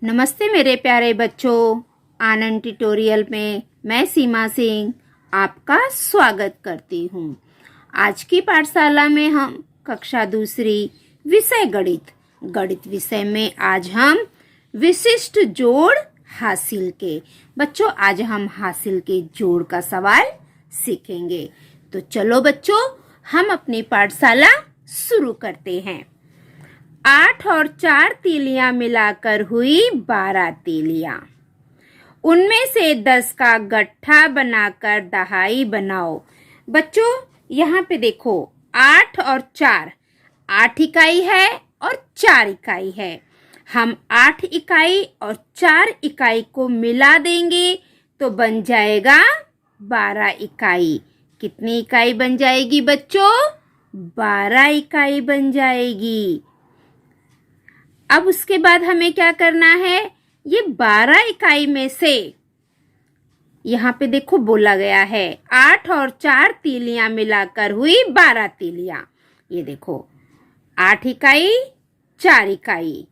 नमस्ते मेरे प्यारे बच्चों। आनंद ट्यूटोरियल में मैं सीमा सिंह आपका स्वागत करती हूँ। आज की पाठशाला में हम कक्षा दूसरी विषय गणित विषय में आज हम विशिष्ट जोड़ हासिल के बच्चों आज हम हासिल के जोड़ का सवाल सीखेंगे। तो चलो बच्चों हम अपनी पाठशाला शुरू करते हैं। 8 और 4 तीलियां मिलाकर हुई 12 तीलियां। उनमें से 10 का गट्ठा बनाकर दहाई बनाओ। बच्चों यहाँ पे देखो 8 और 4, 8 इकाई है और 4 इकाई है। हम 8 इकाई और 4 इकाई को मिला देंगे तो बन जाएगा 12 इकाई। कितनी इकाई बन जाएगी बच्चों? 12 इकाई बन जाएगी। अब उसके बाद हमें क्या करना है? ये 12 इकाई में से यहाँ पे देखो बोला गया है 8 और 4 तीलियां मिलाकर हुई 12 तीलियां। ये देखो 8 इकाई 4 इकाई,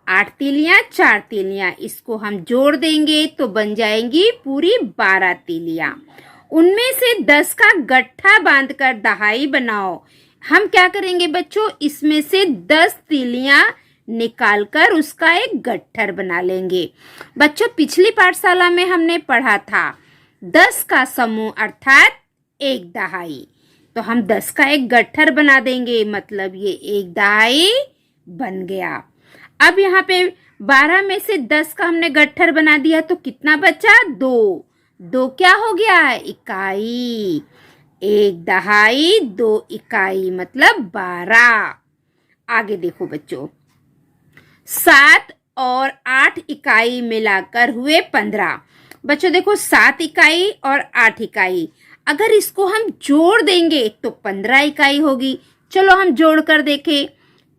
8 तीलियां 4 तीलियां, इसको हम जोड़ देंगे तो बन जाएंगी पूरी 12 तीलियां। उनमें से 10 का गट्ठा बांधकर दहाई बनाओ। हम क्या करेंगे बच्चों? इसमें से 10 तीलियां निकालकर उसका एक गट्ठर बना लेंगे। बच्चों पिछली पाठशाला में हमने पढ़ा था 10 का समूह अर्थात एक दहाई। तो हम 10 का एक गट्ठर बना देंगे, मतलब ये एक दहाई बन गया। अब यहाँ पे 12 में से 10 का हमने गट्ठर बना दिया तो कितना बचा? 2। 2 क्या हो गया? इकाई। एक दहाई 2 इकाई मतलब 12। आगे देखो बच्चों 7 और 8 इकाई मिलाकर हुए 15। बच्चों देखो 7 इकाई और 8 इकाई, अगर इसको हम जोड़ देंगे तो 15 इकाई होगी। चलो हम जोड़ कर देखें।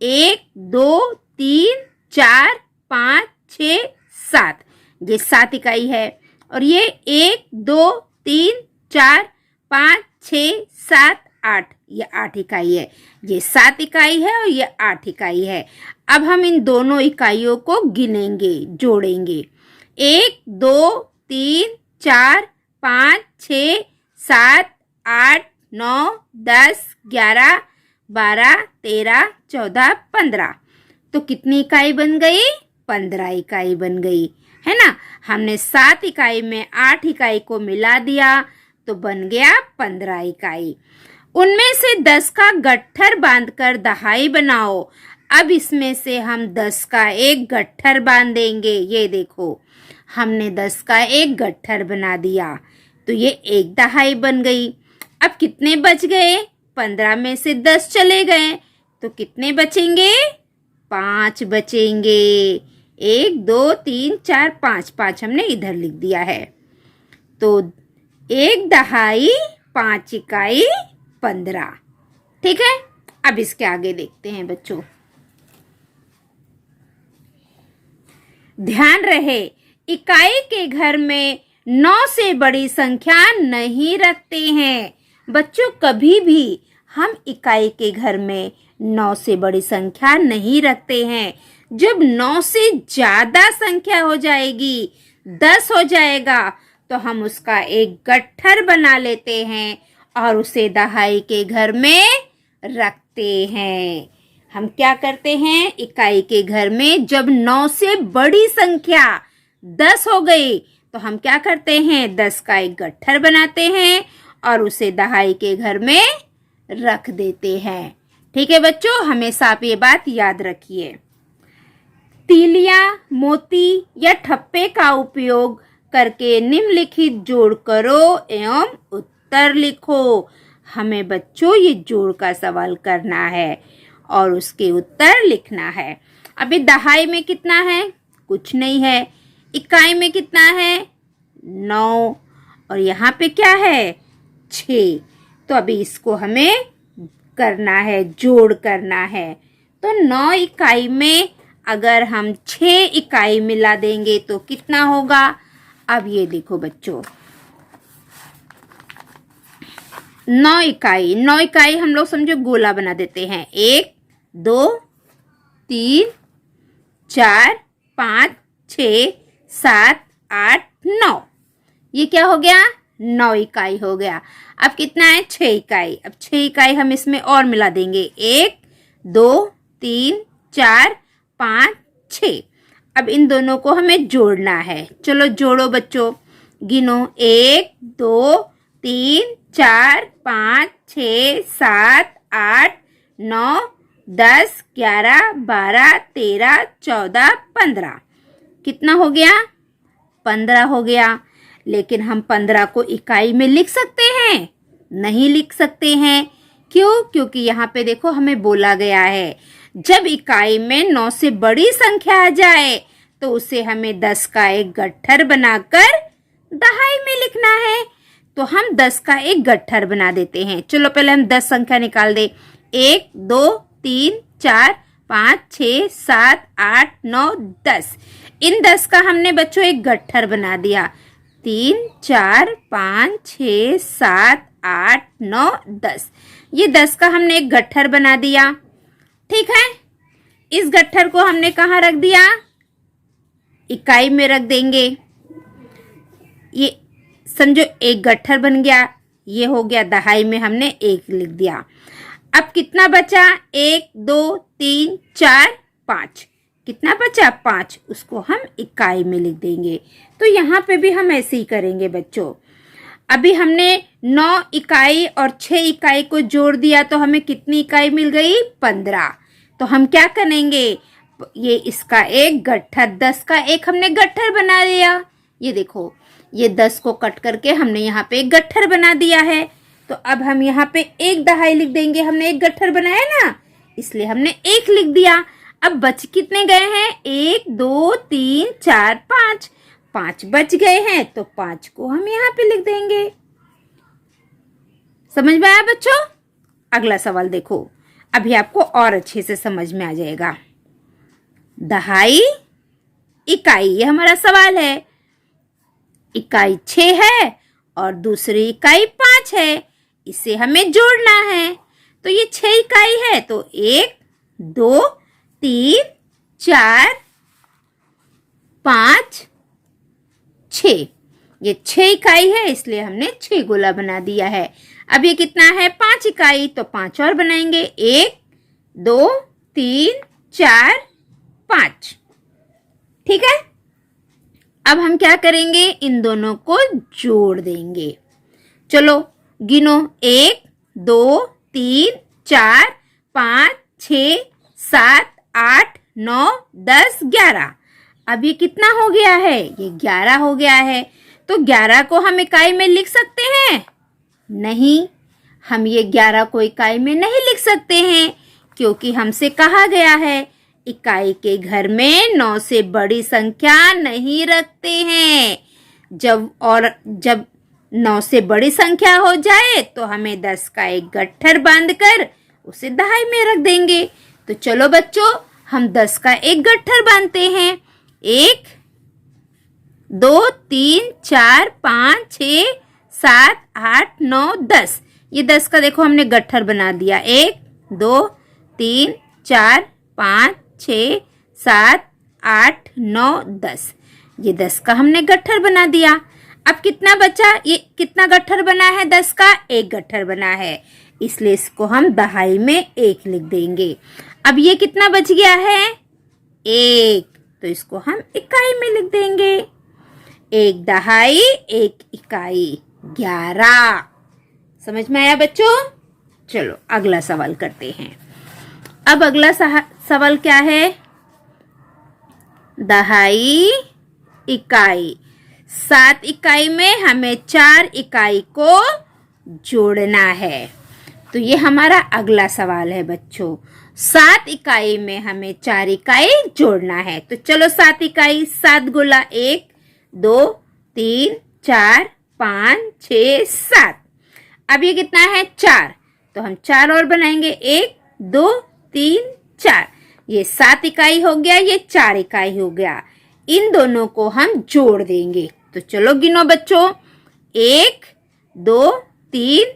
1 2 3 4 5 6 7, ये 7 इकाई है। और ये 1 2 3 4 5 6 7 8, ये 8 इकाई है। ये 7 इकाई है और ये 8 इकाई है। अब हम इन दोनों इकाइयों को गिनेंगे, जोड़ेंगे। 1 2 3 4 5 6 7 8 9 10 11 12 13 14 15। तो कितनी इकाई बन गई? 15 इकाई बन गई, है ना। हमने 7 इकाई में 8 इकाई को मिला दिया तो बन गया 15 इकाई। उनमें से 10 का गट्ठर बांधकर दहाई बनाओ। अब इसमें से हम 10 का एक गट्ठर बांधेंगे। ये देखो हमने 10 का एक गट्ठर बना दिया तो ये एक दहाई बन गई। अब कितने बच गए? 15 में से 10 चले गए तो कितने बचेंगे? 5 बचेंगे। 1 2 3 4 5, 5 हमने इधर लिख दिया है। तो एक दहाई 5 इकाई 15। ठीक है, अब इसके आगे देखते हैं बच्चों। ध्यान रहे इकाई के घर में 9 से बड़ी संख्या नहीं रखते हैं। बच्चों कभी भी हम इकाई के घर में 9 से बड़ी संख्या नहीं रखते हैं। जब 9 से ज्यादा संख्या हो जाएगी, 10 हो जाएगा, तो हम उसका एक गट्ठर बना लेते हैं और उसे दहाई के घर में रखते हैं। हम क्या करते हैं? इकाई के घर में जब 9 से बड़ी संख्या 10 हो गई तो हम क्या करते हैं? 10 का एक गट्ठर बनाते हैं और उसे दहाई के घर में रख देते हैं। ठीक है बच्चों, हमेशा आप ये बात याद रखिए। तीलियां, मोती या ठप्पे का उपयोग करके निम्नलिखित जोड़ करो एवं उत्तर लिखो। हमें बच्चों ये जोड़ का सवाल करना है और उसके उत्तर लिखना है। अभी दहाई में कितना है? कुछ नहीं है। इकाई में कितना है? 9। और यहाँ पे क्या है? 6। तो अभी इसको हमें करना है, जोड़ करना है। तो 9 इकाई में अगर हम 6 इकाई मिला देंगे तो कितना होगा? अब ये देखो बच्चों 9 इकाई हम लोग समझो गोला बना देते हैं। 1 2 3 4 5 6, 7, 8, 9। ये क्या हो गया? 9 इकाई हो गया। अब कितना है? 6 इकाई। अब 6 इकाई हम इसमें और मिला देंगे। 1, 2, 3, 4, 5, 6। अब इन दोनों को हमें जोड़ना है। चलो जोड़ो बच्चों, गिनो। 1, 2, 3, 4, 5, 6, 7, 8, 9, 10, 11, 12, 13, 14, 15। कितना हो गया? 15 हो गया। लेकिन हम 15 को इकाई में लिख सकते हैं? नहीं लिख सकते हैं। क्यों? क्योंकि यहाँ पे देखो हमें बोला गया है जब इकाई में 9 से बड़ी संख्या आ जाए तो उसे हमें 10 का एक गट्ठर बनाकर दहाई में लिखना है। तो हम 10 का एक गट्ठर बना देते हैं। चलो पहले हम 10 संख्या निकाल दे। 1, 2, 3, 4, 5, 6, 7, 8, 9, 10। इन 10 का हमने बच्चों एक गट्ठर बना दिया। 3, 4, 5, 6, 7, 8, 9, 10। ये 10 का हमने एक गट्ठर बना दिया। ठीक है, इस गट्ठर को हमने कहाँ रख दिया? इकाई में रख देंगे। ये समझो एक गट्ठर बन गया। ये हो गया दहाई में हमने 1 लिख दिया। अब कितना बचा? 1, 2, 3, 4, 5। कितना बचा? 5। उसको हम इकाई में लिख देंगे। तो यहाँ पे भी हम ऐसे ही करेंगे बच्चों। अभी हमने 9 इकाई और 6 इकाई को जोड़ दिया तो हमें कितनी इकाई मिल गई? 15। तो हम क्या करेंगे? ये इसका एक गट्ठर, 10 का एक हमने गट्ठर बना दिया। ये देखो, ये 10 को कट करके हमने यहाँ पे एक गट्ठर बना दिया है। तो अब हम यहाँ पे एक दहाई लिख देंगे। हमने एक गट्ठर बनाया ना, इसलिए हमने 1 लिख दिया। अब बच कितने गए हैं? 1, 2, 3, 4, 5। 5 बच गए हैं तो 5 को हम यहाँ पे लिख देंगे। समझ में आया बच्चों? अगला सवाल देखो, अभी आपको और अच्छे से समझ में आ जाएगा। दहाई, इकाई, ये हमारा सवाल है। इकाई 6 है और दूसरी इकाई 5 है। इसे हमें जोड़ना है। तो ये 6 इकाई है तो 1, 2, 3, 4, 5, 6। ये 6 इकाई है इसलिए हमने 6 गोला बना दिया है। अब ये कितना है? 5 इकाई। तो 5 और बनाएंगे। 1, 2, 3, 4, 5। ठीक है, अब हम क्या करेंगे? इन दोनों को जोड़ देंगे। चलो गिनो। 1, 2, 3, 4, 5, 6, 7, 8, 9, 10, 11। अब ये कितना हो गया है? ये 11 हो गया है। तो 11 को हम इकाई में लिख सकते हैं? नहीं, हम ये 11 को इकाई में नहीं लिख सकते हैं क्योंकि हमसे कहा गया है इकाई के घर में 9 से बड़ी संख्या नहीं रखते हैं। जब 9 से बड़ी संख्या हो जाए तो हमें 10 का एक गट्ठर बांधकर उसे दहाई में रख देंगे। तो चलो बच्चों, हम 10 का एक गट्ठर बांधते हैं। 1, 2, 3, 4, 5, 6, 7, 8, 9, 10। ये 10 का देखो हमने गट्ठर बना दिया। 1, 2, 3, 4, 5, 6, 7, 8, 9, 10। ये 10 का हमने गट्ठर बना दिया। अब कितना बचा? ये कितना गट्ठर बना है? 10 का एक गट्ठर बना है, इसलिए इसको हम दहाई में 1 लिख देंगे। अब ये कितना बच गया है? 1। तो इसको हम इकाई में लिख देंगे। 1 दहाई 1 इकाई 11। समझ में आया बच्चों? चलो अगला सवाल करते हैं। अब अगला सवाल क्या है? दहाई, इकाई। 7 इकाई में हमें 4 इकाई को जोड़ना है। तो ये हमारा अगला सवाल है बच्चों। 7 इकाई में हमें 4 इकाई जोड़ना है। तो चलो 7 इकाई, 7 गुना 1, 2, 3, 4, 5, 6, 7। अब ये कितना है? 4। तो हम 4 और बनाएंगे। 1, 2, 3, 4। ये 7 इकाई हो गया, ये 4 इकाई हो गया। इन दोनों को हम जोड़ देंगे। तो चलो गिनो बच्चों। 1, 2, 3,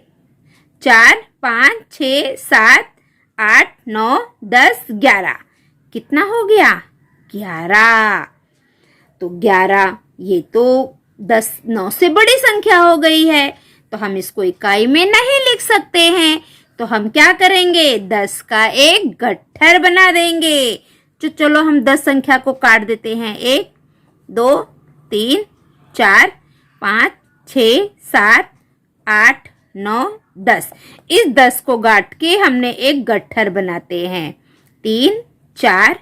4, 5, 6, 7, 8, 9, 10, 11। कितना हो गया? 11। तो 11, ये तो 10 9 से बड़ी संख्या हो गई है, तो हम इसको इकाई में नहीं लिख सकते हैं। तो हम क्या करेंगे, 10 का एक गट्ठर बना देंगे। तो चलो हम 10 संख्या को काट देते हैं। 1 2 3 4 5 6 7 8 9 10। इस 10 को काट के हमने एक गट्ठर बनाते हैं। 3 4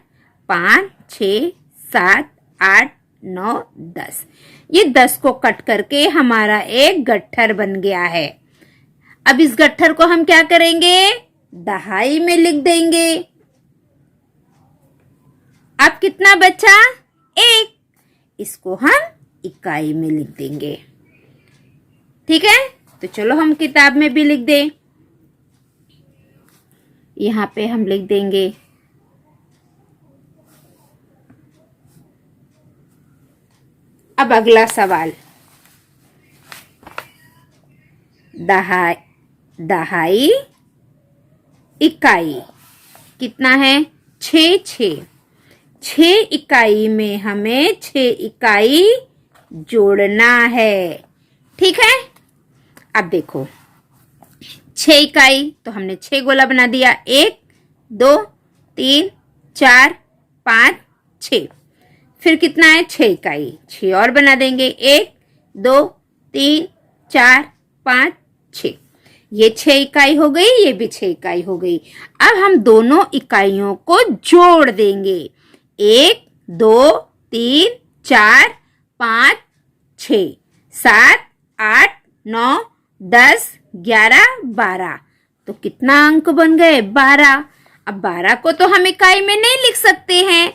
5 6 7 8 9 10। ये 10 को कट करके हमारा एक गट्ठर बन गया है। अब इस गट्ठर को हम क्या करेंगे, दहाई में लिख देंगे। अब कितना बचा, 1। इसको हम इकाई में लिख देंगे। ठीक है, तो चलो हम किताब में भी लिख दें। यहां पे हम लिख देंगे अब अगला सवाल, दहाई इकाई कितना है, 6 इकाई में हमें 6 इकाई जोड़ना है। ठीक है, अब देखो 6 इकाई तो हमने 6 गोला बना दिया। 1 2 3 4 5 6। फिर कितना है, 6 इकाई, 6 और बना देंगे। 1 2 3 4 5 6। ये 6 इकाई हो गई, ये भी 6 इकाई हो गई। अब हम दोनों इकाइयों को जोड़ देंगे। 1 2 3 4 5 6 7 8 9 10 11 12। तो कितना अंक बन गए, 12। अब 12 को तो हम इकाई में नहीं लिख सकते हैं,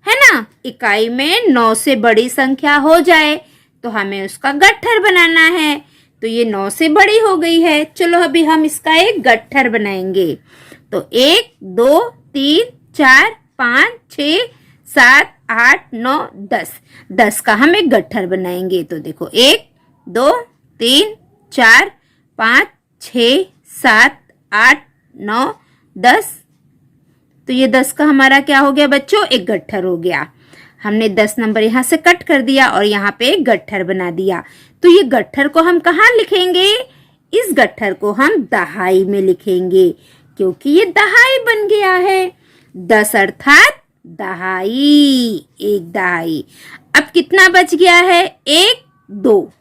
है ना। इकाई में 9 से बड़ी संख्या हो जाए तो हमें उसका गट्ठर बनाना है। तो ये 9 से बड़ी हो गई है। चलो अभी हम इसका एक गट्ठर बनाएंगे। तो 1 2 3 4 5 6 7 8 9 10। 10 का हम एक गट्ठर बनाएंगे। तो देखो 1 2 3 4 5 6 7 8 9 10। तो ये 10 का हमारा क्या हो गया बच्चों, एक गट्ठर हो गया। हमने 10 नंबर यहाँ से कट कर दिया और यहाँ पे एक गट्ठर बना दिया। तो ये गट्ठर को हम कहाँ लिखेंगे, इस गट्ठर को हम दहाई में लिखेंगे, क्योंकि ये दहाई बन गया है। 10 अर्थात दहाई, एक दहाई। अब कितना बच गया है, 1 2।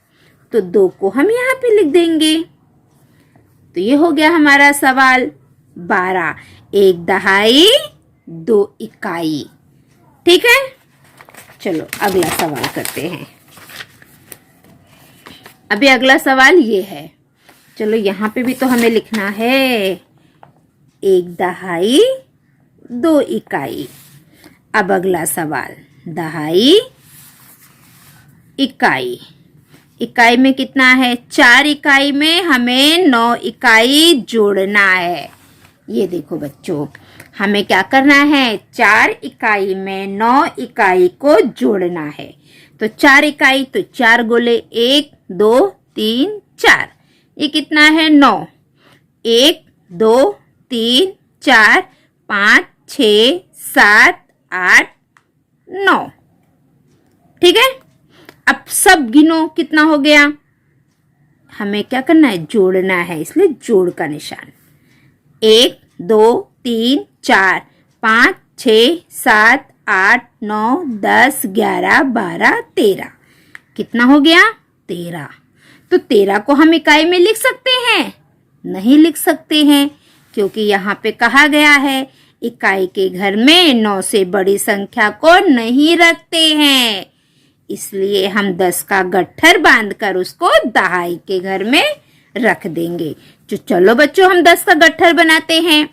तो 2 को हम यहाँ पे लिख देंगे। तो ये हो गया हमारा सवाल 12। एक दहाई 2 इकाई। ठीक है, चलो अगला सवाल करते हैं। अभी अगला सवाल ये है, चलो यहाँ पे भी तो हमें लिखना है, एक दहाई 2 इकाई। अब अगला सवाल, दहाई इकाई। इकाई में कितना है, 4 इकाई में हमें 9 इकाई जोड़ना है। ये देखो बच्चों, हमें क्या करना है, 4 इकाई में 9 इकाई को जोड़ना है। तो 4 इकाई तो 4 गोले, 1 2 3 4। ये कितना है, 9। 1 2 3 4 5 6 7 8 9। ठीक है, अब सब गिनो कितना हो गया। हमें क्या करना है, जोड़ना है, इसलिए जोड़ का निशान। 1 2 3 4 5 6 7 8 9 10 11 12 13। कितना हो गया, 13। तो 13 को हम इकाई में लिख सकते हैं, नहीं लिख सकते हैं, क्योंकि यहाँ पे कहा गया है इकाई के घर में 9 से बड़ी संख्या को नहीं रखते हैं। इसलिए हम 10 का गट्ठर बांधकर उसको दहाई के घर में रख देंगे। तो चलो बच्चों हम 10 का गट्ठर बनाते हैं।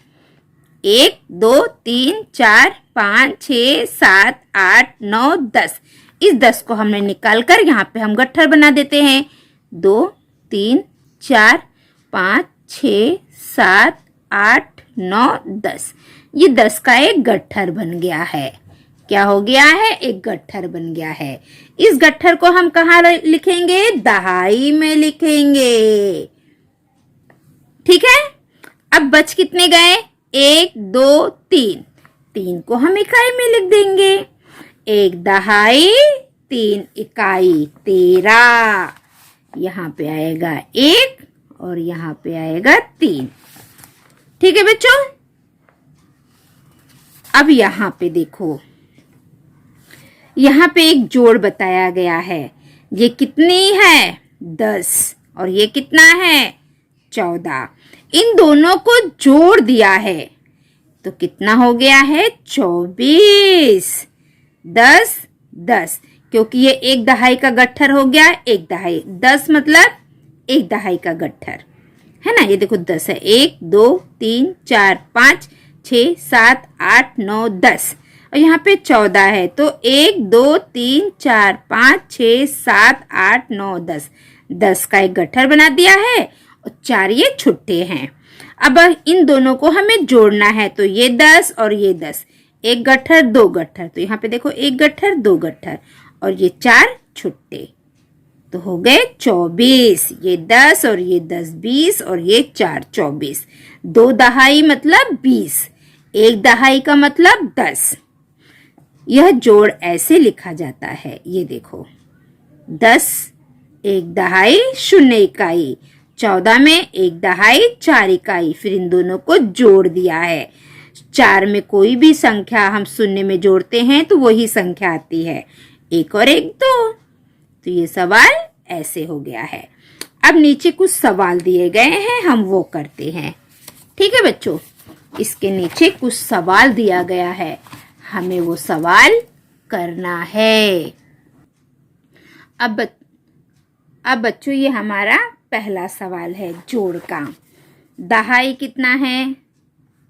1 2 3 4 5 6 7 8 9 10। इस 10 को हमने निकाल कर यहाँ पे हम गट्ठर बना देते हैं। 2 3 4 5 6 7 8 9 10। ये 10 का एक गट्ठर बन गया है। क्या हो गया है, एक गट्ठर बन गया है। इस गट्ठर को हम कहाँ लिखेंगे, दहाई में लिखेंगे। ठीक है, अब बच कितने गए, 1 2 3। 3 को हम इकाई में लिख देंगे। एक दहाई 3 इकाई 13। यहाँ पे आएगा 1 और यहाँ पे आएगा 3। ठीक है बच्चों। अब यहाँ पे देखो, यहाँ पे एक जोड़ बताया गया है। ये कितनी है 10 और ये कितना है 14। इन दोनों को जोड़ दिया है तो कितना हो गया है 24। 10 10, क्योंकि ये 1 दहाई का गट्ठर हो गया। 1 दहाई 10 मतलब 1 दहाई का गट्ठर है ना। ये देखो 10 है, 1 2 3 4 5 6 7 8 9 10 और यहाँ पे 14 है तो 1 2 3 4 5 6 7 8 9 10। 10 का एक गट्ठर बना दिया है और 4 ये छुट्टे हैं। अब इन दोनों को हमें जोड़ना है तो ये 10 और ये 10, एक गट्ठर 2 गट्ठर, तो यहाँ पे देखो 1 गट्ठर 2 गट्ठर और ये 4 छुट्टे, तो हो गए 24। ये 10 और ये 10 20 और ये 4 24। 2 दहाई मतलब 20, 1 दहाई का मतलब 10। यह जोड़ ऐसे लिखा जाता है, ये देखो 10 1 दहाई 0 इकाई, 14 में 1 दहाई 4 इकाई, फिर इन दोनों को जोड़ दिया है। 4 में कोई भी संख्या हम शून्य में जोड़ते हैं तो वही संख्या आती है, 1 और 1 2। तो ये सवाल ऐसे हो गया है। अब नीचे कुछ सवाल दिए गए हैं, हम वो करते हैं। ठीक है बच्चों, इसके नीचे कुछ सवाल दिया गया है, हमें वो सवाल करना है। अब बच्चों ये हमारा पहला सवाल है जोड़ का। दहाई कितना है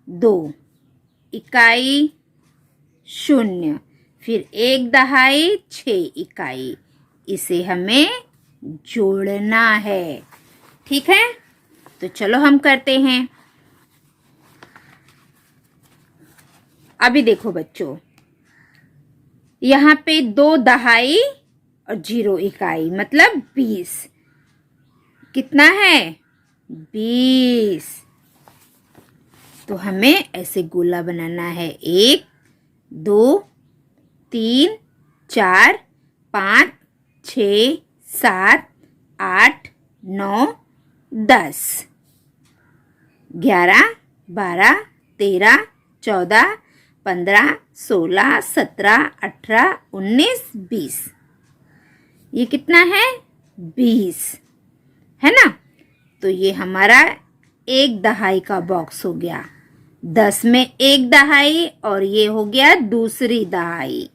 2, इकाई 0, फिर 1 दहाई 6 इकाई, इसे हमें जोड़ना है। ठीक है, तो चलो हम करते हैं। अभी देखो बच्चों, यहाँ पे 2 दहाई और 0 इकाई मतलब 20, कितना है 20। तो हमें ऐसे गोला बनाना है, 1 2 3 4 5 6 7 8 9 10, 11 12 13 14 15 16 17 18 19 20। ये कितना है 20 है ना। तो ये हमारा 1 दहाई का बॉक्स हो गया। 10 में 1 दहाई और ये हो गया दूसरी दहाई।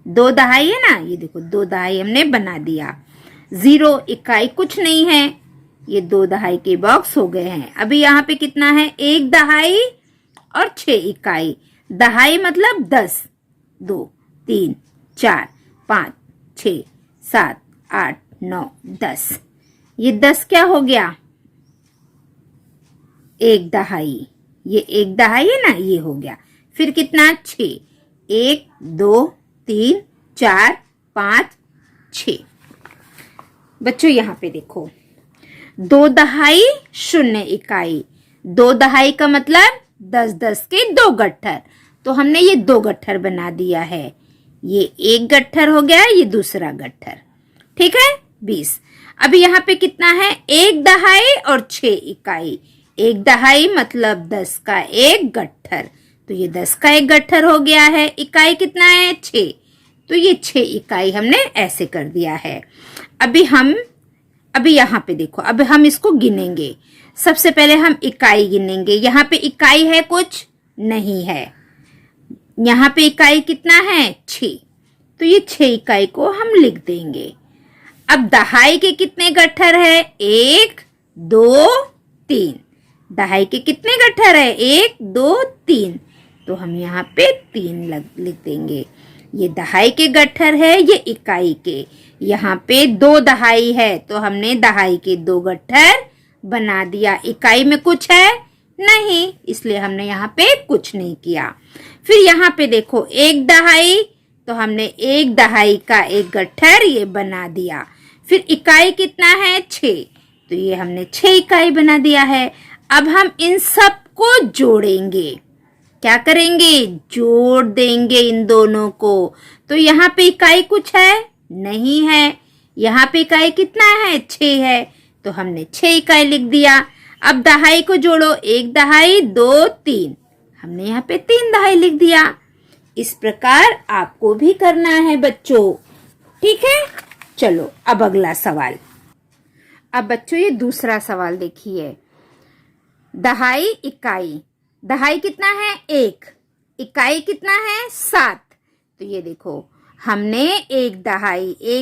2 दहाई है ना, ये देखो 2 दहाई हमने बना दिया। 0 इकाई कुछ नहीं है, ये 2 दहाई के बॉक्स हो गए हैं। अभी यहाँ पे कितना है 1 दहाई और 6 इकाई। दहाई मतलब 10, 2 3 4 5 6 7 8 9 10। ये 10 क्या हो गया 1 दहाई, ये 1 दहाई है ना, ये हो गया। फिर कितना 6, 1 2 3 4 5 6। बच्चों यहाँ पे देखो 2 दहाई 0 इकाई, 2 दहाई का मतलब 10 10 के 2 गट्ठर, तो हमने ये 2 गट्ठर बना दिया है। ये 1 गट्ठर हो गया, ये दूसरा गट्ठर। ठीक है 20। अभी यहाँ पे कितना है 1 दहाई और 6 इकाई। 1 दहाई मतलब 10 का 1 गट्ठर, तो ये 10 का 1 गट्ठर हो गया है। इकाई कितना है 6, तो ये 6 इकाई हमने ऐसे कर दिया है। अभी यहाँ पे देखो, अब हम इसको गिनेंगे। सबसे पहले हम इकाई गिनेंगे। यहाँ पे इकाई है कुछ नहीं है, यहाँ पे इकाई कितना है 6, तो ये 6 इकाई को हम लिख देंगे। अब दहाई के कितने गट्ठर है 1 2 3। दहाई के कितने गट्ठर है 1 2 3, तो हम यहाँ पे 3 लिख देंगे। ये दहाई के गट्ठर है, ये इकाई के। यहाँ पे 2 दहाई है तो हमने दहाई के 2 गट्ठर बना दिया। इकाई में कुछ है नहीं, इसलिए हमने यहाँ पे कुछ नहीं किया। फिर यहाँ पे देखो 1 दहाई, तो हमने 1 दहाई का 1 गट्ठर ये बना दिया। फिर इकाई कितना है 6, तो ये हमने 6 इकाई बना दिया है। अब हम इन सब को जोड़ेंगे। क्या करेंगे जोड़ देंगे इन दोनों को। तो यहाँ पे इकाई कुछ है नहीं है। यहाँ पे इकाई कितना है? 6 है, तो हमने 6 इकाई लिख दिया। अब दहाई को जोड़ो, 1 दहाई 2 3, हमने यहाँ पे 3 दहाई लिख दिया। इस प्रकार आपको भी करना है बच्चों, ठीक है। चलो अब अगला सवाल। अब बच्चों ये दूसरा सवाल देखिए। दहाई इकाई, दहाई कितना है? 1, इकाई कितना है? 7। तो ये देखो, हमने एक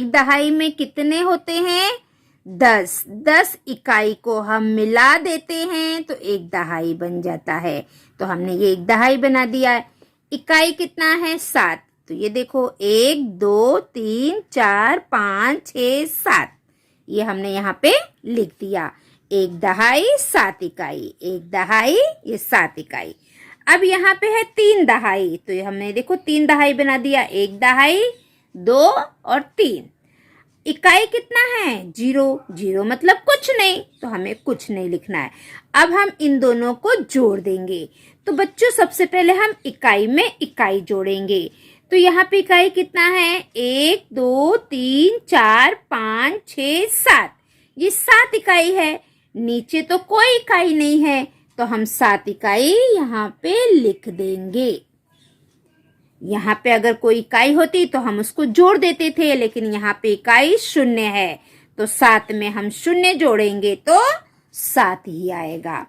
दहाई में कितने होते हैं? 10। 10 इकाई को हम मिला देते हैं तो एक दहाई बन जाता है। तो हमने ये एक दहाई बना दिया। इकाई कितना है? 7। तो ये देखो, 1 2 3 4 5 6 7, ये हमने यहाँ पे लिख दिया। एक दहाई 7 इकाई, एक दहाई ये 7 इकाई। अब यहाँ पे है 3 दहाई, तो ये हमने देखो 3 दहाई बना दिया। 1 दहाई 2 और 3। इकाई कितना है? 0। 0 मतलब कुछ नहीं, तो हमें कुछ नहीं लिखना है। अब हम इन दोनों को जोड़ देंगे। तो बच्चों सबसे पहले हम इकाई में इकाई जोड़ेंगे। तो यहाँ पे इकाई कितना है? 1 2 3 4 5 6 7, ये 7 इकाई है। नीचे तो कोई इकाई नहीं है, तो हम 7 इकाई यहाँ पे लिख देंगे। यहाँ पे अगर कोई इकाई होती तो हम उसको जोड़ देते थे, लेकिन यहाँ पे इकाई 0 है, तो 7 में हम 0 जोड़ेंगे तो 7 ही आएगा।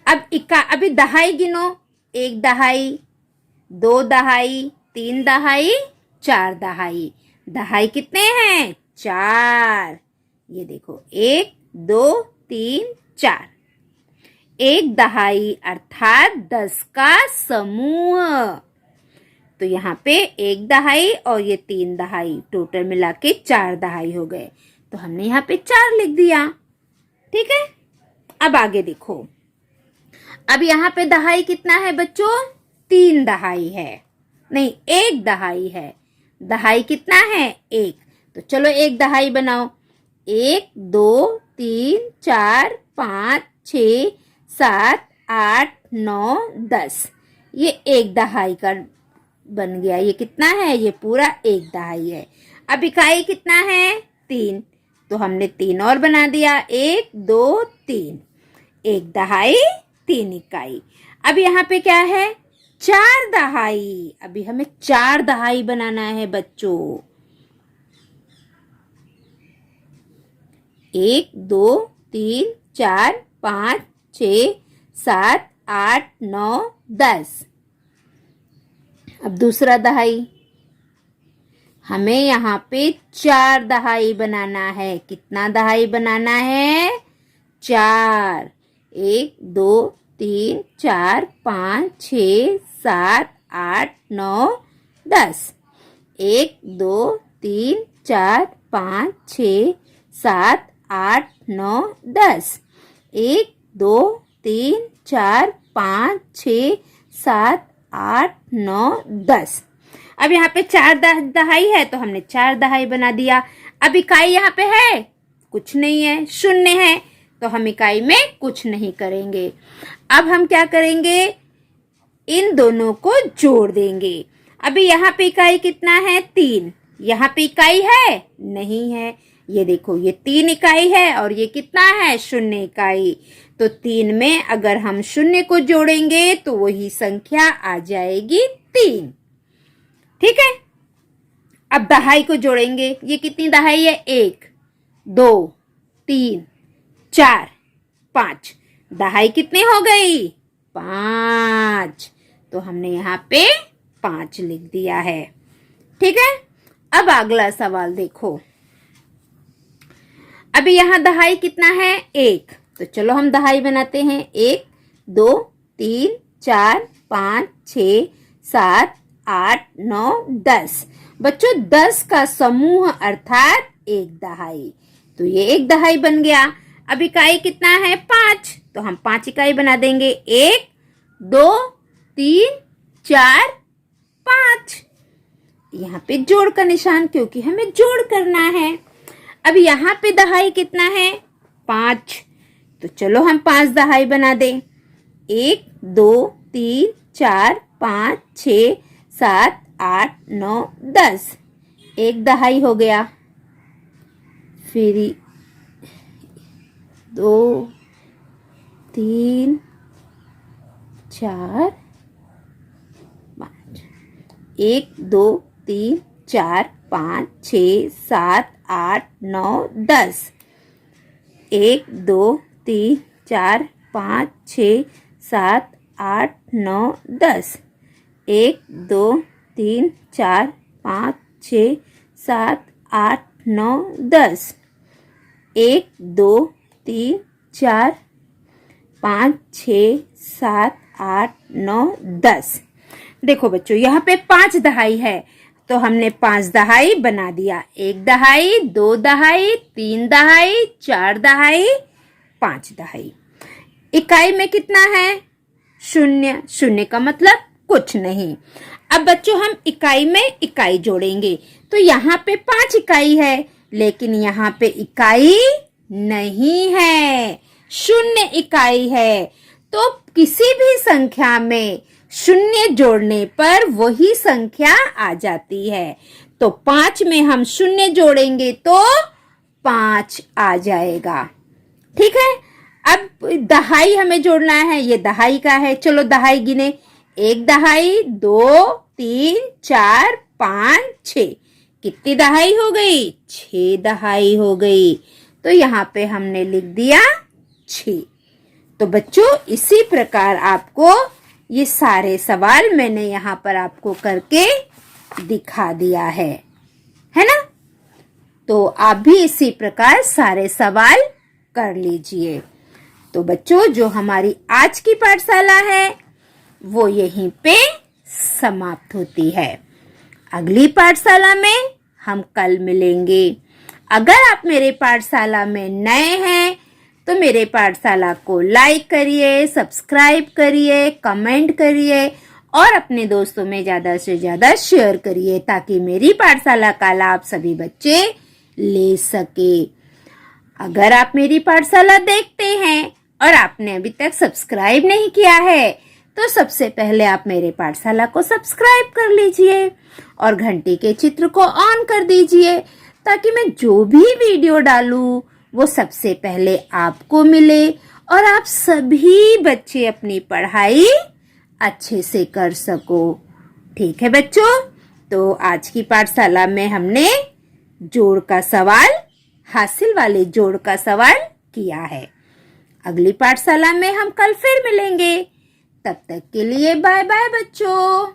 अभी दहाई गिनो। 1 दहाई 2 दहाई 3 दहाई 4 दहाई। दहाई कितने हैं? 4। ये देखो, 1 2 3 4। एक दहाई अर्थात 10 का समूह। तो यहाँ पे 1 दहाई और ये 3 दहाई, टोटल मिला के 4 दहाई हो गए। तो हमने यहाँ पे 4 लिख दिया, ठीक है। अब आगे देखो। अब यहाँ पे दहाई कितना है बच्चों? 3 दहाई है, नहीं 1 दहाई है। दहाई कितना है? 1। तो चलो 1 दहाई बनाओ। 1 2 3 4 5 6 7 8 9 10, ये 1 दहाई का बन गया। ये कितना है? ये पूरा 1 दहाई है। अब इकाई कितना है? 3, तो हमने 3 और बना दिया। 1 2 3, 1 दहाई 3 इकाई। अब यहाँ पे क्या है? 4 दहाई। अभी हमें 4 दहाई बनाना है बच्चों। 1 2 3 4 5 6 7 8 9 10। अब दूसरा दहाई, हमें यहाँ पे 4 दहाई बनाना है। कितना दहाई बनाना है? 4। 1 2 3 4 5 6 7 8 9 10। 1 2 3 4 5 6 7 8 9 10। 1 2 3 4 5 6 7 8 9 10। अब यहाँ पे 4 दहाई है, तो हमने 4 दहाई बना दिया। अब इकाई यहाँ पे है? कुछ नहीं है, 0 है, तो हम इकाई में कुछ नहीं करेंगे। अब हम क्या करेंगे? इन दोनों को जोड़ देंगे। अभी यहाँ पे इकाई कितना है? 3। यहाँ पे इकाई है? नहीं है। ये देखो, ये 3 इकाई है और ये कितना है? 0 इकाई। तो 3 में अगर हम 0 को जोड़ेंगे तो वही संख्या आ जाएगी 3, ठीक है। अब दहाई को जोड़ेंगे। ये कितनी दहाई है? 1 2 3 4 5। दहाई कितनी हो गई? 5। तो हमने यहाँ पे 5 लिख दिया है, ठीक है। अब अगला सवाल देखो। अभी यहाँ दहाई कितना है? 1। तो चलो हम दहाई बनाते हैं। 1 2 3 4 5 6 7 8 9 10। बच्चों 10 का समूह अर्थात 1 दहाई। तो ये 1 दहाई बन गया। अब इकाई कितना है? 5। तो हम 5 इकाई बना देंगे। 1 2 3 4 5। यहाँ पे जोड़ का निशान, क्योंकि हमें जोड़ करना है। अब यहाँ पे दहाई कितना है? 5। तो चलो हम 5 दहाई बना दें। 1 2 3 4 5 6 7 8 9 10। एक दहाई हो गया, फिर 2 3 4 5, 1 2 3 4 5 6 7 8 9 10, 1 2 3 4 5 6 7 8 9 10, 1 2 3 4 5 6 7 8 9 10, 1 2 3 4 5 6 7 8 9 10। देखो बच्चों, यहाँ पे 5 दहाई है तो हमने 5 दहाई बना दिया। 1 दहाई, 2 दहाई, 3 दहाई, 4 दहाई, 5 दहाई। इकाई में कितना है? 0। 0 का मतलब कुछ नहीं। अब बच्चों हम इकाई में इकाई जोड़ेंगे तो यहाँ पे 5 इकाई है, लेकिन यहाँ पे इकाई नहीं है, 0 इकाई है। तो किसी भी संख्या में 0 जोड़ने पर वही संख्या आ जाती है। तो 5 में हम 0 जोड़ेंगे तो 5 आ जाएगा। ठीक है। अब दहाई हमें जोड़ना है, ये दहाई का है। चलो दहाई गिने, 1 दहाई, 2 3 4 5 6। कितनी दहाई हो गई? 6 दहाई हो गई। तो यहाँ पे हमने लिख दिया 6। तो बच्चों इसी प्रकार आपको ये सारे सवाल मैंने यहाँ पर आपको करके दिखा दिया है ना? तो आप भी इसी प्रकार सारे सवाल कर लीजिए। तो बच्चों जो हमारी आज की पाठशाला है वो यहीं पे समाप्त होती है। अगली पाठशाला में हम कल मिलेंगे। अगर आप मेरे पाठशाला में नए हैं तो मेरे पाठशाला को लाइक करिए, सब्सक्राइब करिए, कमेंट करिए और अपने दोस्तों में ज़्यादा से ज़्यादा शेयर करिए ताकि मेरी पाठशाला का लाभ सभी बच्चे ले सके। अगर आप मेरी पाठशाला देखते हैं और आपने अभी तक सब्सक्राइब नहीं किया है तो सबसे पहले आप मेरे पाठशाला को सब्सक्राइब कर लीजिए और घंटी के चित्र को ऑन कर दीजिए ताकि मैं जो भी वीडियो डालूं वो सबसे पहले आपको मिले और आप सभी बच्चे अपनी पढ़ाई अच्छे से कर सको। ठीक है बच्चों, तो आज की पाठशाला में हमने जोड़ का सवाल, हासिल वाले जोड़ का सवाल किया है। अगली पाठशाला में हम कल फिर मिलेंगे। तब तक के लिए बाय बाय बच्चों।